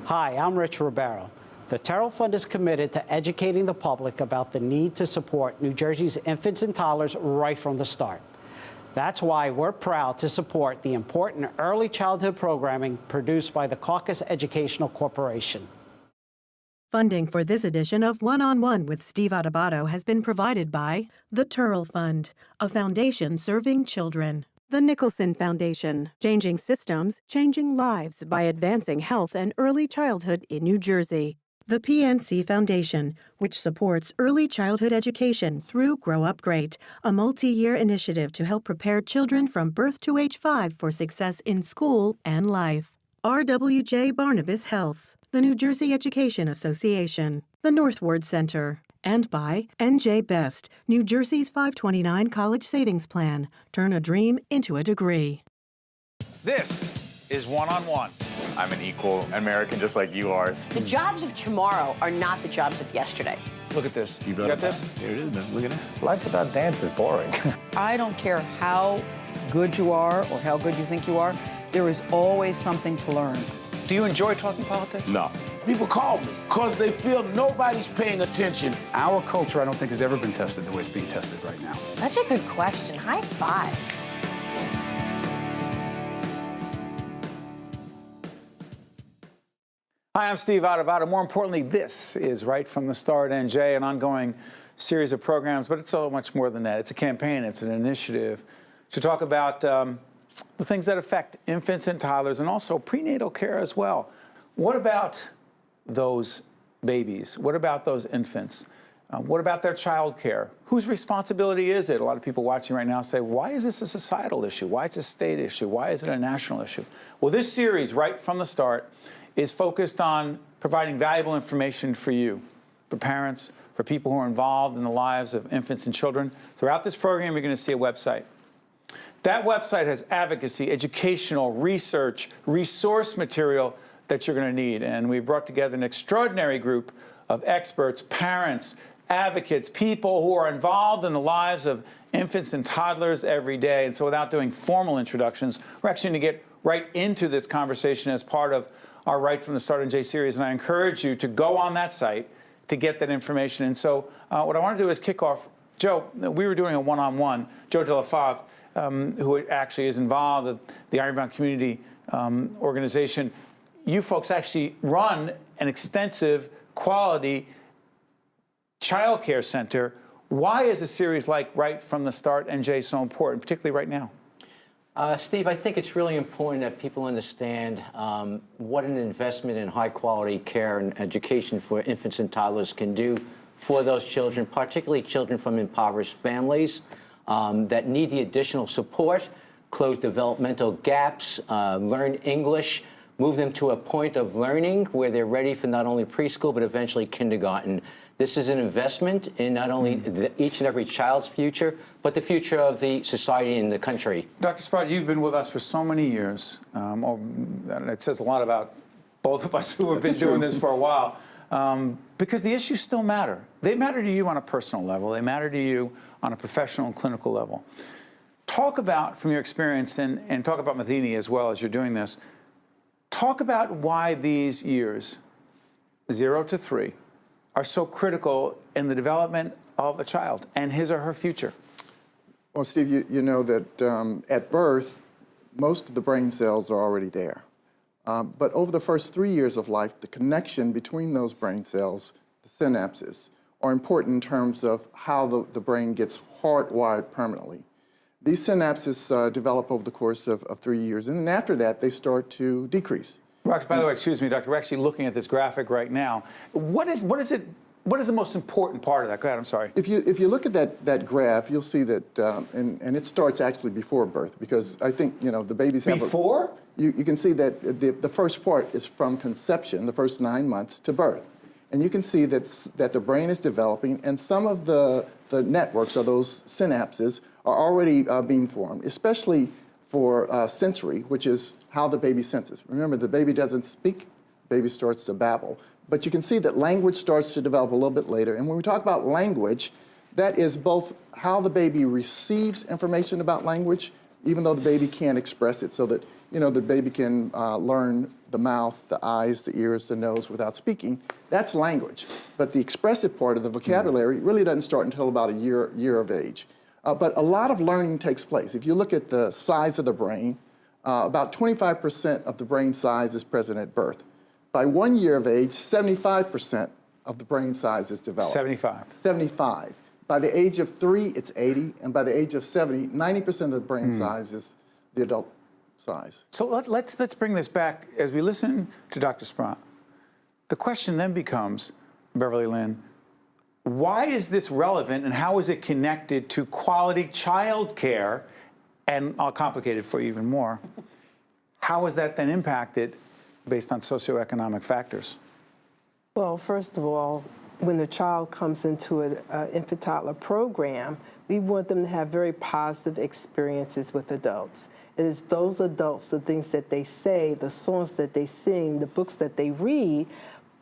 Hi, I'm Rich Ribeiro. The Terrell Fund is committed to educating the public about the need to support New Jersey's infants and toddlers right from the start. That's why we're proud to support the important early childhood programming produced by the Caucus Educational Corporation. Funding for this edition of One-on-One with Steve Adubato has been provided by the Terrell Fund, a foundation serving children. The Nicholson Foundation, changing systems, changing lives by advancing health and early childhood in New Jersey. The PNC Foundation, which supports early childhood education through Grow Up Great, a multi-year initiative to help prepare children from birth to age 5 for success in school and life. RWJ Barnabas Health, the New Jersey Education Association, the Northward Center, and by NJ Best, New Jersey's 529 College Savings Plan. Turn a dream into a degree. This is One-on-One. I'm an equal American just like you are. The jobs of tomorrow are not the jobs of yesterday. Look at this. You got this? Here it is, man. Look at that. Life without dance is boring. I don't care how good you are or how good you think you are, there is always something to learn. Do you enjoy talking politics? No. People call me because they feel nobody's paying attention. Our culture, I don't think, has ever been tested the way it's being tested right now. That's a good question. High five. Hi, I'm Steve Adubato. More importantly, this is Right from the Start NJ, an ongoing series of programs, but it's so much more than that. It's a campaign, it's an initiative to talk about the things that affect infants and toddlers and also prenatal care as well. What about those babies? What about those infants? What about their child care? Whose responsibility is it? A lot of people watching right now say, why is this a societal issue? Why is it a state issue? Why is it a national issue? Well, this series, Right from the Start, is focused on providing valuable information for you, for parents, for people who are involved in the lives of infants and children. Throughout this program, you're going to see a website. That website has advocacy, educational, research, resource material that you're going to need. And we've brought together an extraordinary group of experts, parents, advocates, people who are involved in the lives of infants and toddlers every day. And so without doing formal introductions, we're actually going to get right into this conversation as part of our Right from the Start NJ series. And I encourage you to go on that site to get that information. And so what I want to do is kick off. Joe, we were doing a one-on-one. Joe Della, who actually is involved with the Ironbound community organization. You folks actually run an extensive quality child care center. Why is a series like Right from the Start NJ so important, particularly right now? Steve, I think it's really important that people understand what an investment in high-quality care and education for infants and toddlers can do for those children, particularly children from impoverished families that need the additional support, close developmental gaps, learn English, move them to a point of learning where they're ready for not only preschool but eventually kindergarten. This is an investment in not only each and every child's future, but the future of the society and the country. Dr. Sprott, you've been with us for so many years. It says a lot about both of us who have been doing this for a while, because the issues still matter. They matter to you on a personal level. They matter to you on a professional and clinical level. Talk about, from your experience, and talk about Matheny as well as you're doing this, talk about why these years, 0 to 3, are so critical in the development of a child and his or her future. Well, Steve, you know that at birth, most of the brain cells are already there. But over the first 3 years of life, the connection between those brain cells, the synapses, are important in terms of how the brain gets hardwired permanently. These synapses develop over the course of 3 years, and then after that, they start to decrease. By the way, excuse me, Doctor, we're actually looking at this graphic right now. What is the most important part of that? Go ahead, I'm sorry. If you look at that graph, you'll see that, and it starts actually before birth, because I think, you know, the babies have Before? You can see that the first part is from conception, the first 9 months, to birth. And you can see that the brain is developing, and some of the networks, or those synapses, are already being formed, especially for sensory, which is how the baby senses. Remember, the baby doesn't speak, the baby starts to babble. But you can see that language starts to develop a little bit later. And when we talk about language, that is both how the baby receives information about language, even though the baby can't express it, so that, you know, the baby can learn the mouth, the eyes, the ears, the nose without speaking. That's language. But the expressive part of the vocabulary really doesn't start until about a year of age. But a lot of learning takes place. If you look at the size of the brain, about 25% of the brain size is present at birth. By 1 year of age, 75% of the brain size is developed. 75. By the age of 3, it's 80, and by the age of 70, 90% of the brain size is the adult size. So let's bring this back. As we listen to Dr. Sprott, the question then becomes, Beverly, Lynn, why is this relevant and how is it connected to quality child care? And I'll complicate it for you even more. How is that then impacted based on socioeconomic factors? Well, first of all, when the child comes into an infant toddler program, we want them to have very positive experiences with adults. It is those adults, the things that they say, the songs that they sing, the books that they read,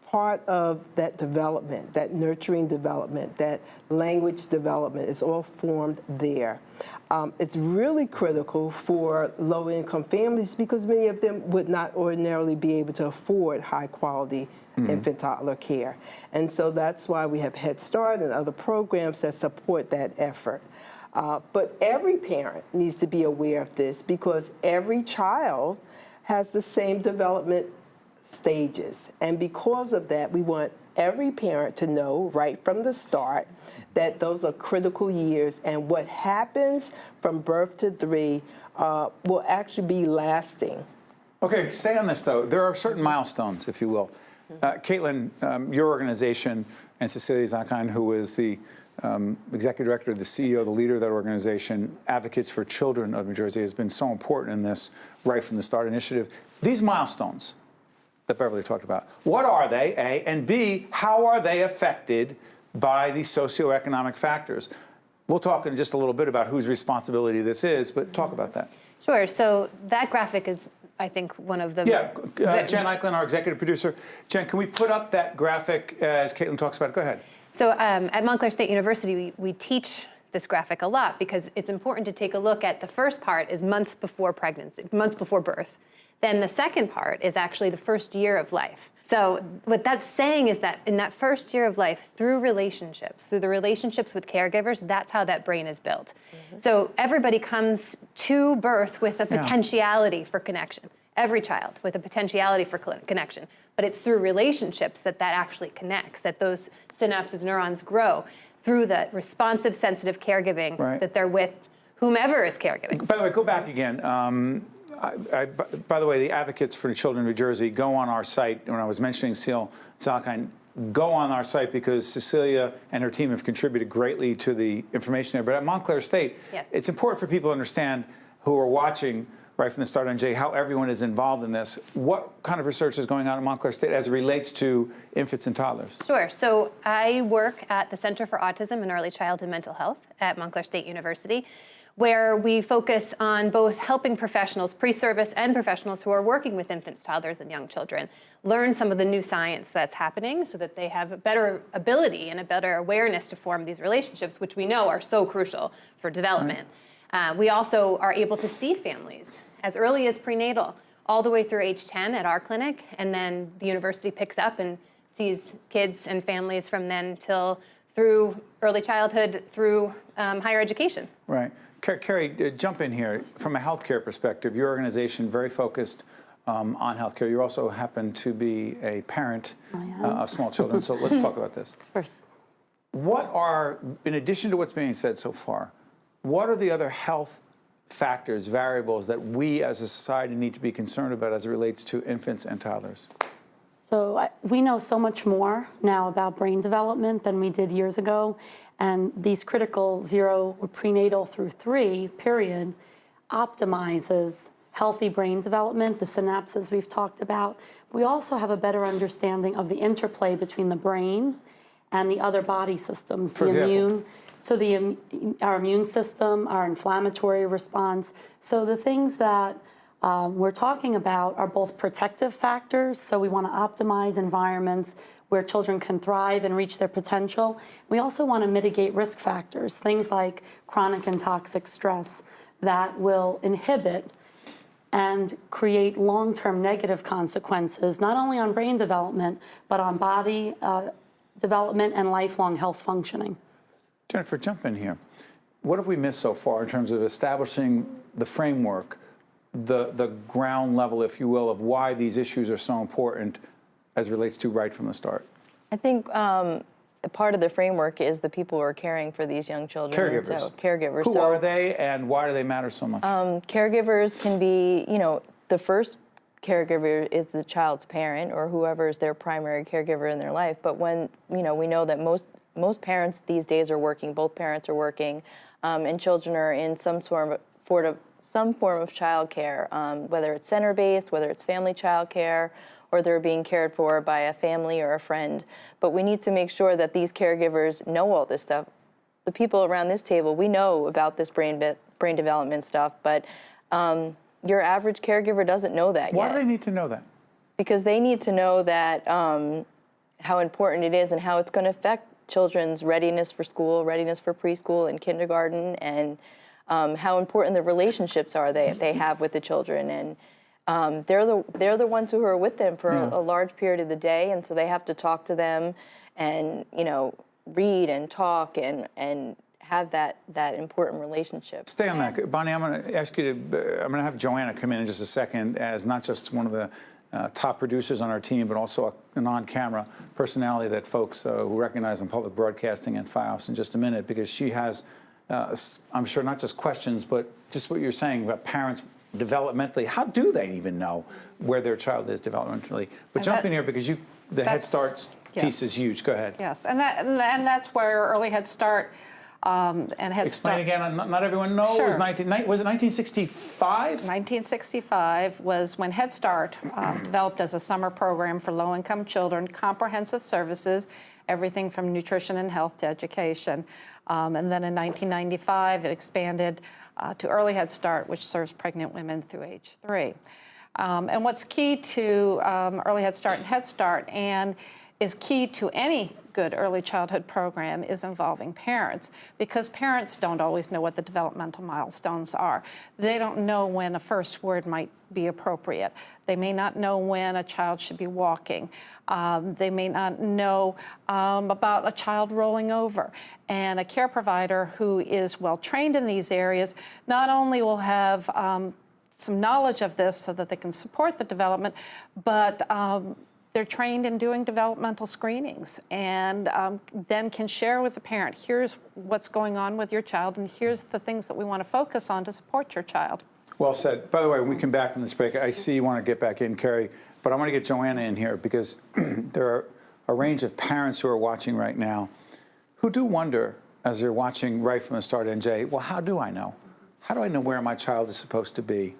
part of that development, that nurturing development, that language development is all formed there. It's really critical for low-income families because many of them would not ordinarily be able to afford high-quality infant toddler care. And so that's why we have Head Start and other programs that support that effort. But every parent needs to be aware of this because every child has the same development stages. And because of that, we want every parent to know right from the start that those are critical years and what happens from birth to 3 will actually be lasting. Okay, stay on this though. There are certain milestones, if you will. Kaitlin, your organization, and Cecilia Zakhan, who is the executive director, the CEO, the leader of that organization, Advocates for Children of New Jersey, has been so important in this right from the start initiative. These milestones that Beverly talked about, what are they, A, and B, how are they affected by these socioeconomic factors? We'll talk in just a little bit about whose responsibility this is, but talk about that. Sure, so that graphic is, I think, one of the... Yeah, Jen Eichlin, our executive producer. Jen, can we put up that graphic as Kaitlin talks about it? Go ahead. So at Montclair State University, we teach this graphic a lot because it's important to take a look at the first part is months before pregnancy, months before birth. Then the second part is actually the first year of life. So what that's saying is that in that first year of life, through relationships, through the relationships with caregivers, that's how that brain is built. So everybody comes to birth with a potentiality for connection. Every child with a potentiality for connection. But it's through relationships that actually connects, that those synapses, neurons grow through the responsive, sensitive caregiving that they're with whomever is caregiving. By the way, go back again. By the way, the Advocates for Children in New Jersey, go on our site. When I was mentioning Cecile Zakhan, go on our site because Cecilia and her team have contributed greatly to the information there. But at Montclair State, it's important for people to understand who are watching right from the start, NJ, how everyone is involved in this. What kind of research is going on at Montclair State as it relates to infants and toddlers? Sure. So I work at the Center for Autism and Early Childhood Mental Health at Montclair State University, where we focus on both helping professionals, pre-service and professionals who are working with infants, toddlers, and young children, learn some of the new science that's happening so that they have a better ability and a better awareness to form these relationships, which we know are so crucial for development. We also are able to see families as early as prenatal, all the way through age 10 at our clinic, and then the university picks up and sees kids and families from then till through early childhood, through higher education. Right. Carrie, jump in here. From a healthcare perspective, your organization very focused on healthcare. You also happen to be a parent of small children, so let's talk about this. First. What are, in addition to what's being said so far, what are the other health factors, variables that we as a society need to be concerned about as it relates to infants and toddlers? So we know so much more now about brain development than we did years ago. And these critical 0 or prenatal through 3 period optimizes healthy brain development, the synapses we've talked about. We also have a better understanding of the interplay between the brain and the other body systems, For example? So our immune system, our inflammatory response. So the things that we're talking about are both protective factors, so we want to optimize environments where children can thrive and reach their potential. We also want to mitigate risk factors, things like chronic and toxic stress, that will inhibit and create long-term negative consequences, not only on brain development, but on body development and lifelong health functioning. Jennifer, jump in here. What have we missed so far in terms of establishing the framework, the ground level, if you will, of why these issues are so important as it relates to right from the start? I think part of the framework is the people who are caring for these young children. Caregivers. So, caregivers. Who are they, and why do they matter so much? Caregivers can be, the first caregiver is the child's parent or whoever is their primary caregiver in their life. But when, we know that most parents these days are working, both parents are working, and children are in some form of childcare, whether it's center-based, whether it's family childcare, or they're being cared for by a family or a friend. But we need to make sure that these caregivers know all this stuff. The people around this table, we know about this brain development stuff, but your average caregiver doesn't know that yet. Why do they need to know that? Because they need to know that how important it is and how it's going to affect children's readiness for school, readiness for preschool and kindergarten, and how important the relationships are they have with the children. And they're the ones who are with them for a large period of the day, and so they have to talk to them and read and talk and have that important relationship. Stay on that. Bonnie, I'm going to ask you to, I'm going to have Joanna come in just a second as not just one of the top producers on our team, but also an on-camera personality that folks who recognize in public broadcasting and FIOS in just a minute, because she has, I'm sure, not just questions, but just what you're saying about parents developmentally. How do they even know where their child is developmentally? But jump in here because the Head Start piece is huge. Go ahead. Yes, and that's where early Head Start and Head Start. Explain again. Not everyone knows. Sure. Was it 1965? 1965 was when Head Start developed as a summer program for low-income children, comprehensive services, everything from nutrition and health to education. And then in 1995, it expanded to Early Head Start, which serves pregnant women through age 3. And what's key to Early Head Start and Head Start, and is key to any good early childhood program, is involving parents, because parents don't always know what the developmental milestones are. They don't know when a first word might be appropriate. They may not know when a child should be walking. They may not know about a child rolling over. And a care provider who is well trained in these areas not only will have some knowledge of this so that they can support the development, but they're trained in doing developmental screenings, and then can share with the parent, here's what's going on with your child, and here's the things that we want to focus on to support your child. Well said. By the way, when we come back from this break, I see you want to get back in, Carrie, but I want to get Joanna in here because there are a range of parents who are watching right now who do wonder, as they're watching right from the start, NJ, well, how do I know? How do I know where my child is supposed to be?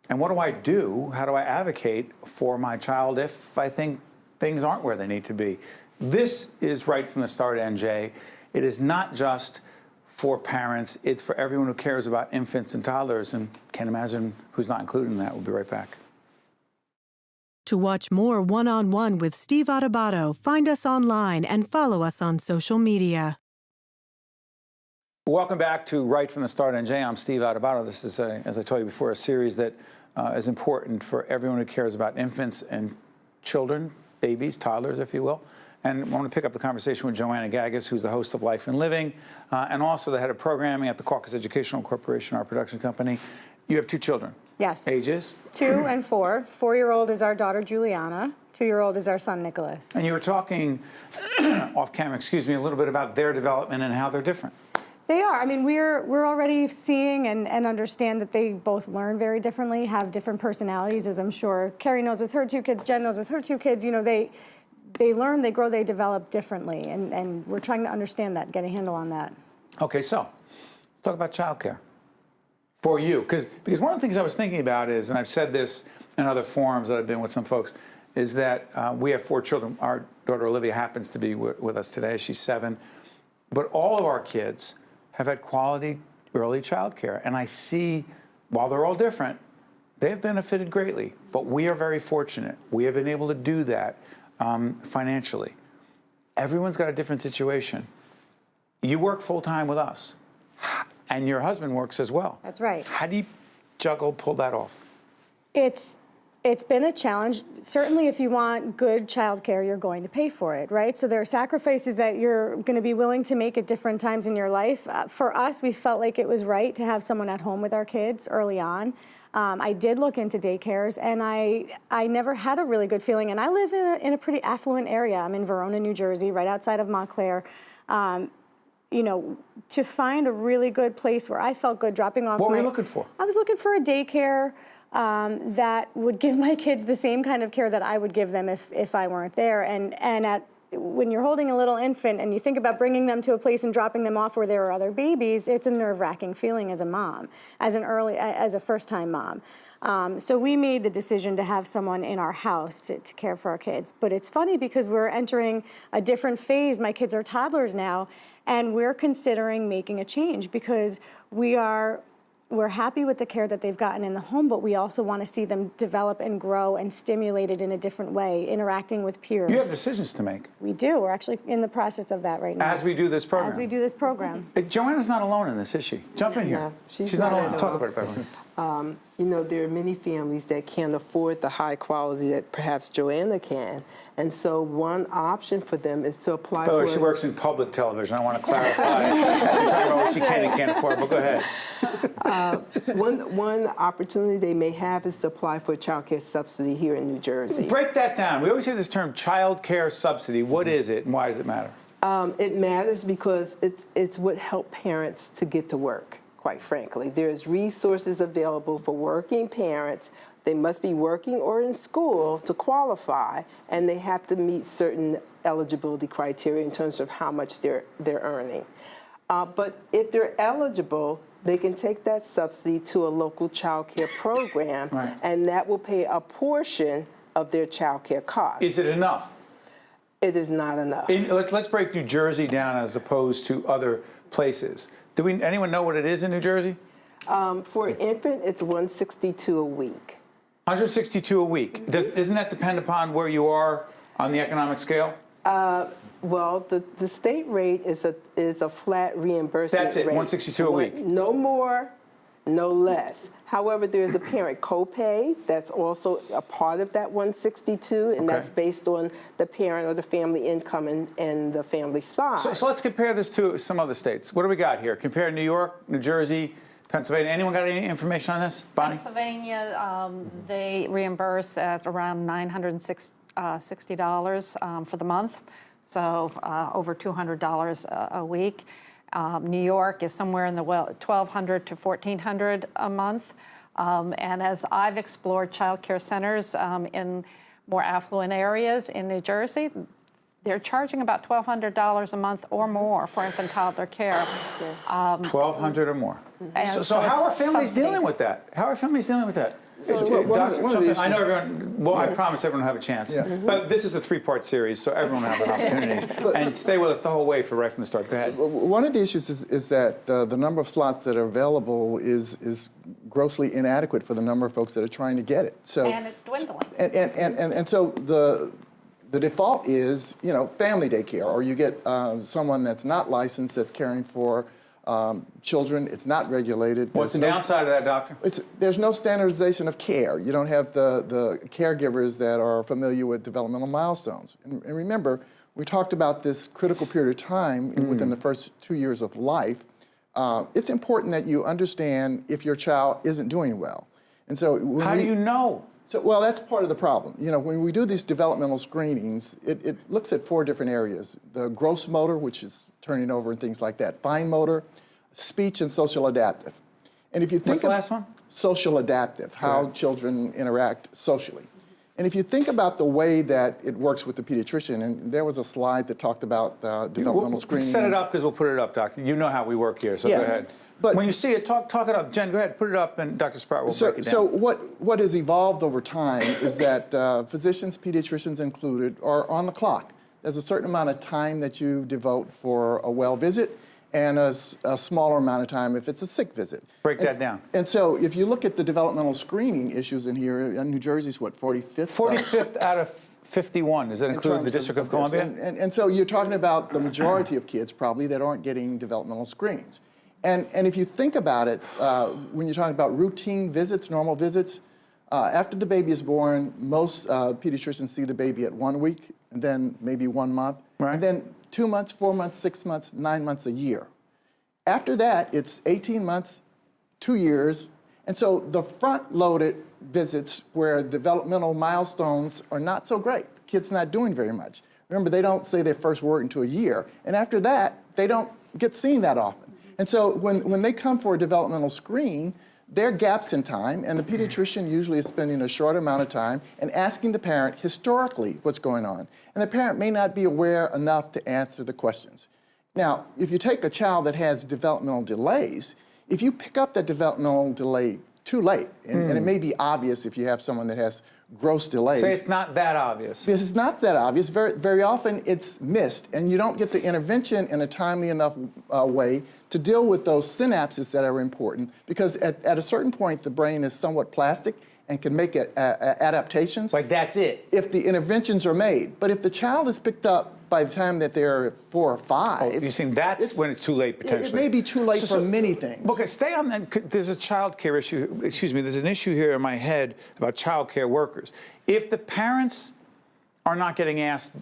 And what do I do? How do I advocate for my child if I think things aren't where they need to be? This is right from the start, NJ. It is not just for parents. It's for everyone who cares about infants and toddlers, and can't imagine who's not included in that. We'll be right back. To watch more One-on-One with Steve Adubato, find us online and follow us on social media. Welcome back to Right from the Start, NJ. I'm Steve Adubato. This is, as I told you before, a series that is important for everyone who cares about infants and children, babies, toddlers, if you will. And I want to pick up the conversation with Joanna Gagas, who's the host of Life and Living, and also the head of programming at the Caucus Educational Corporation, our production company. You have 2 children. Yes. Ages? 2 and 4. 4-year-old is our daughter, Juliana. 2-year-old is our son, Nicholas. And you were talking off camera, excuse me, a little bit about their development and how they're different. They are. I mean, we're already seeing and understand that they both learn very differently, have different personalities, as I'm sure Carrie knows with her 2 kids, Jen knows with her 2 kids. You know, they learn, they grow, they develop differently, and we're trying to understand that, get a handle on that. Okay, so let's talk about childcare for you, because one of the things I was thinking about is, and I've said this in other forums that I've been with some folks, is that we have 4 children. Our daughter Olivia happens to be with us today. She's 7, but all of our kids have had quality early childcare, and I see, while they're all different, they have benefited greatly. But we are very fortunate. We have been able to do that financially. Everyone's got a different situation. You work full time with us, and your husband works as well. That's right. How do you pull that off? It's been a challenge. Certainly, if you want good childcare, you're going to pay for it, right? So there are sacrifices that you're going to be willing to make at different times in your life. For us, we felt like it was right to have someone at home with our kids early on. I did look into daycares, and I never had a really good feeling. And I live in a pretty affluent area. I'm in Verona, New Jersey, right outside of Montclair. You know, to find a really good place where I felt good dropping off. What were you looking for? I was looking for a daycare that would give my kids the same kind of care that I would give them if I weren't there. And when you're holding a little infant and you think about bringing them to a place and dropping them off where there are other babies, it's a nerve-wracking feeling as a mom, as a first-time mom. So we made the decision to have someone in our house to care for our kids. But it's funny because we're entering a different phase. My kids are toddlers now, and we're considering making a change because we're happy with the care that they've gotten in the home, but we also want to see them develop and grow and stimulated in a different way, interacting with peers. You have decisions to make. We do. We're actually in the process of that right now. As we do this program. As we do this program. Joanna's not alone in this, is she? Jump in here. No, she's not alone. Talk about it, Beverly. You know, there are many families that can't afford the high quality that perhaps Joanna can. And so one option for them is to apply By the way, for... she works in public television. I want to clarify. You're talking about what she can and can't afford, but go ahead. One opportunity they may have is to apply for a child care subsidy here in New Jersey. Break that down. We always hear this term child care subsidy. What is it and why does it matter? It matters because it's what helps parents to get to work, quite frankly. There's resources available for working parents. They must be working or in school to qualify, and they have to meet certain eligibility criteria in terms of how much they're earning. But if they're eligible, they can take that subsidy to a local child care program, right, and that will pay a portion of their child care costs. Is it enough? It is not enough. Let's break New Jersey down as opposed to other places. Anyone know what it is in New Jersey? For an infant, it's $162 a week. $162 a week. Isn't that depend upon where you are on the economic scale? Well, the state rate is a flat reimbursement That's it, rate. $162 a week. No more, no less. However, there's a parent copay that's also a part of that $162, and that's based on the parent or the family income and the family size. So let's compare this to some other states. What do we got here? Compare New York, New Jersey, Pennsylvania. Anyone got any information on this? Bonnie? Pennsylvania, they reimburse at around $960 for the month, so over $200 a week. New York is somewhere in the $1,200 to $1,400 a month. And as I've explored child care centers in more affluent areas in New Jersey, they're charging about $1,200 a month or more for infant toddler care. $1,200 or more. So how are families dealing with that? How are families dealing with that? I know everyone, well, I promise everyone will have a chance. Yeah. But this is a three-part series, so everyone will have an opportunity. And stay with us the whole way right from the start. Go ahead. One of the issues is that the number of slots that are available is grossly inadequate for the number of folks that are trying to get it. So, and it's dwindling. And so the default is, you know, family daycare, or you get someone that's not licensed that's caring for children. It's not regulated. What's the downside of that, doctor? There's no standardization of care. You don't have the caregivers that are familiar with developmental milestones. And remember, we talked about this critical period of time within the first 2 years of life. It's important that you understand if your child isn't doing well. And so how do you know? So, well, that's part of the problem. You know, when we do these developmental screenings, it looks at 4 different areas. The gross motor, which is turning over and things like that. Fine motor, speech, and social adaptive. And if you think what's the last one? Social adaptive, how children interact socially. And if you think about the way that it works with the pediatrician, and there was a slide that talked about developmental screening. Set it up because we'll put it up, doctor. You know how we work here, so go ahead. But when you see it, talk it up. Jen, go ahead, put it up, and Dr. Sprott will break it down. So what has evolved over time is that physicians, pediatricians included, are on the clock. There's a certain amount of time that you devote for a well visit, and a smaller amount of time if it's a sick visit. Break that down. And so if you look at the developmental screening issues in here, New Jersey's what, 45th? 45th out of 51. Does that include the District of Columbia? And so you're talking about the majority of kids probably that aren't getting developmental screenings. And if you think about it, when you're talking about routine visits, normal visits, after the baby is born, most pediatricians see the baby at 1 week, and then maybe 1 month, Right. and then 2 months, 4 months, 6 months, 9 months, a year. After that, it's 18 months, 2 years, and so the front-loaded visits where developmental milestones are not so great. The kid's not doing very much. Remember, they don't say their first word until a year, and after that, they don't get seen that often. And so when they come for a developmental screen, there are gaps in time, and the pediatrician usually is spending a short amount of time and asking the parent historically what's going on. And the parent may not be aware enough to answer the questions. Now, if you take a child that has developmental delays, if you pick up that developmental delay too late, and it may be obvious if you have someone that has gross delays. Say it's not that obvious. Because it's not that obvious. Very, very often it's missed, and you don't get the intervention in a timely enough way to deal with those synapses that are important, because at a certain point, the brain is somewhat plastic and can make adaptations. Like that's it. If the interventions are made. But if the child is picked up by the time that they're 4 or 5. Oh, you're saying that's when it's too late, potentially. It may be too late for many things. Okay, stay on that. There's a child care issue, excuse me, there's an issue here in my head about child care workers. If the parents are not getting asked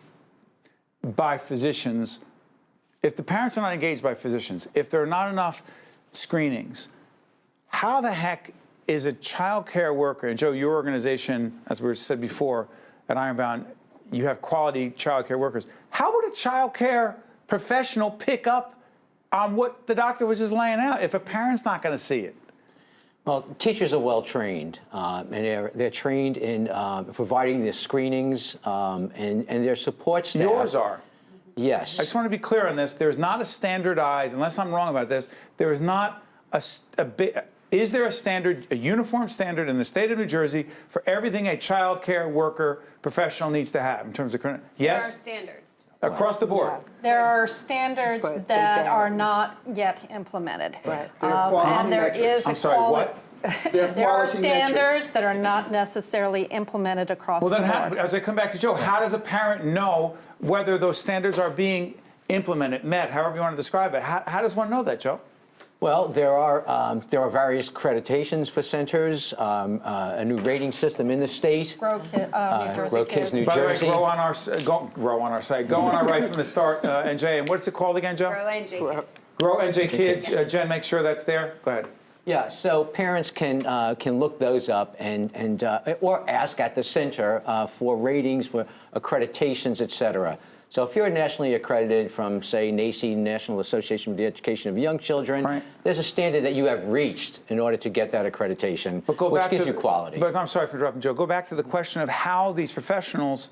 by physicians, if the parents are not engaged by physicians, if there are not enough screenings, how the heck is a child care worker, and Joe, your organization, as we said before, at Ironbound, you have quality child care workers. How would a child care professional pick up on what the doctor was just laying out if a parent's not going to see it? Well, teachers are well trained, and they're trained in providing the screenings and their support staff. Yours are. Yes. I just want to be clear on this. There's not a standardized, unless I'm wrong about this, there is not is there a standard, a uniform standard in the state of New Jersey for everything a child care worker professional needs to have in terms of, yes? There are standards. Across the board. There are standards that are not yet implemented. Right. And there is I'm sorry, what? There are standards that are not necessarily implemented across the board. Well, then, as I come back to Joe, how does a parent know whether those standards are being implemented, met, however you want to describe it? How does one know that, Joe? Well, there are various accreditations for centers, a new rating system in the state. Grow New Jersey Grow Kids New By the way, Jersey. grow on our site. Go on our right from the start, NJ. And what's it called again, Joe? Grow NJ Kids. Grow NJ Kids. Jen, make sure that's there. Go ahead. Yeah, so parents can look those up and or ask at the center for ratings, for accreditations, et cetera. So if you're nationally accredited from, say, NACE, National Association for the Education of Young Children, right, there's a standard that you have reached in order to get that accreditation, which gives you quality. But I'm sorry for interrupting, Joe. Go back to the question of how these professionals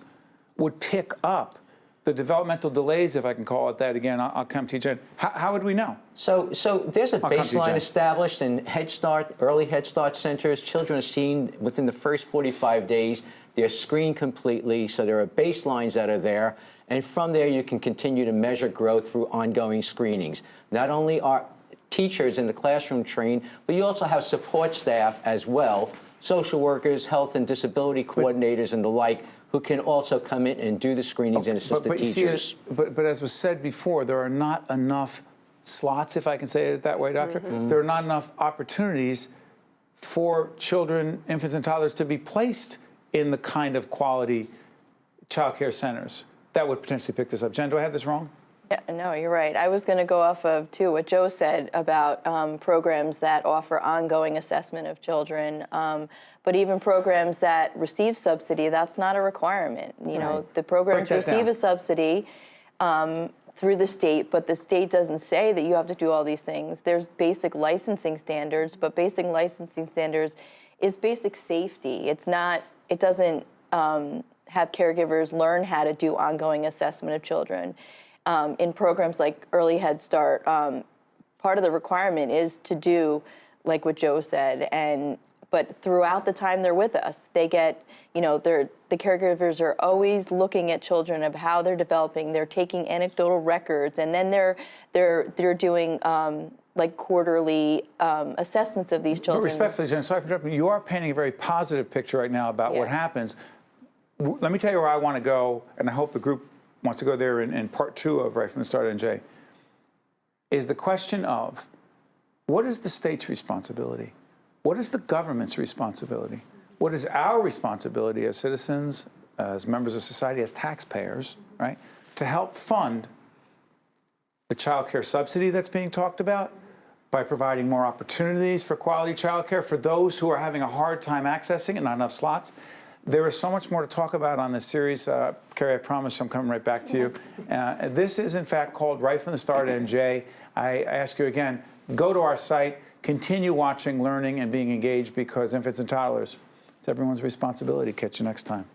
would pick up the developmental delays, if I can call it that again. I'll come to you, Jen. How would we know? So there's a I'll come to you, baseline Jen. established in Head Start, early Head Start centers. Children are seen within the first 45 days. They're screened completely, so there are baselines that are there. And from there, you can continue to measure growth through ongoing screenings. Not only are teachers in the classroom trained, but you also have support staff as well, social workers, health and disability coordinators, and the like, who can also come in and do the screenings and assist the teachers. But as was said before, there are not enough slots, if I can say it that way, Doctor. Mm-hmm. There are not enough opportunities for children, infants and toddlers to be placed in the kind of quality child care centers that would potentially pick this up. Jen, do I have this wrong? Yeah, no, you're right. I was going to go off of, too, what Joe said about programs that offer ongoing assessment of children. But even programs that receive subsidy, that's not a requirement. You know, the programs receive a subsidy through the state, but the state doesn't say that you have to do all these things. There's basic licensing standards, but basic licensing standards is basic safety. It's not, it doesn't have caregivers learn how to do ongoing assessment of children. In programs like Early Head Start, part of the requirement is to do, like what Joe said, but throughout the time they're with us, they get, you know, the caregivers are always looking at children of how they're developing. They're taking anecdotal records, and then they're doing like quarterly assessments of these children. But respectfully, Jen, sorry for interrupting. You are painting a very positive picture right now about what happens. Let me tell you where I want to go, and I hope the group wants to go there in part 2 of Right from the Start, NJ, is the question of what is the state's responsibility? What is the government's responsibility? What is our responsibility as citizens, as members of society, as taxpayers, right, to help fund the child care subsidy that's being talked about, by providing more opportunities for quality child care for those who are having a hard time accessing it, not enough slots. There is so much more to talk about on this series. Carrie, I promise I'm coming right back to you. This is, in fact, called Right from the Start, NJ. I ask you again, go to our site, continue watching, learning, and being engaged, because infants and toddlers, it's everyone's responsibility. Catch you next time.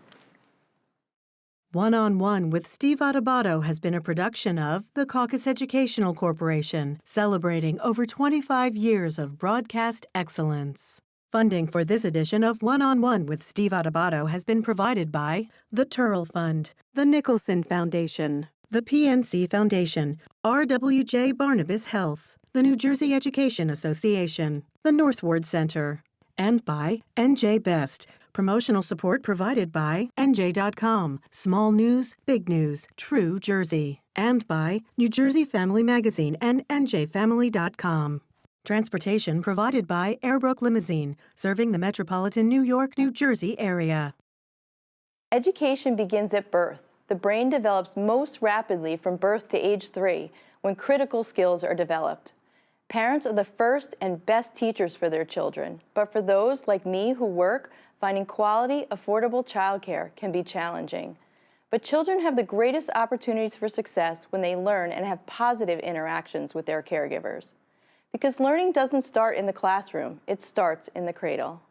One-on-One with Steve Adubato has been a production of the Caucus Educational Corporation, celebrating over 25 years of broadcast excellence. Funding for this edition of One-on-One with Steve Adubato has been provided by the Turl Fund, the Nicholson Foundation, the PNC Foundation, RWJ Barnabas Health, the New Jersey Education Association, the Northward Center, and by NJ Best. Promotional support provided by NJ.com, Small News, Big News, True Jersey, and by New Jersey Family Magazine and NJFamily.com. Transportation provided by Airbrook Limousine, serving the metropolitan New York, New Jersey area. Education begins at birth. The brain develops most rapidly from birth to age 3, when critical skills are developed. Parents are the first and best teachers for their children, but for those like me who work, finding quality, affordable childcare can be challenging. But children have the greatest opportunities for success when they learn and have positive interactions with their caregivers. Because learning doesn't start in the classroom, it starts in the cradle.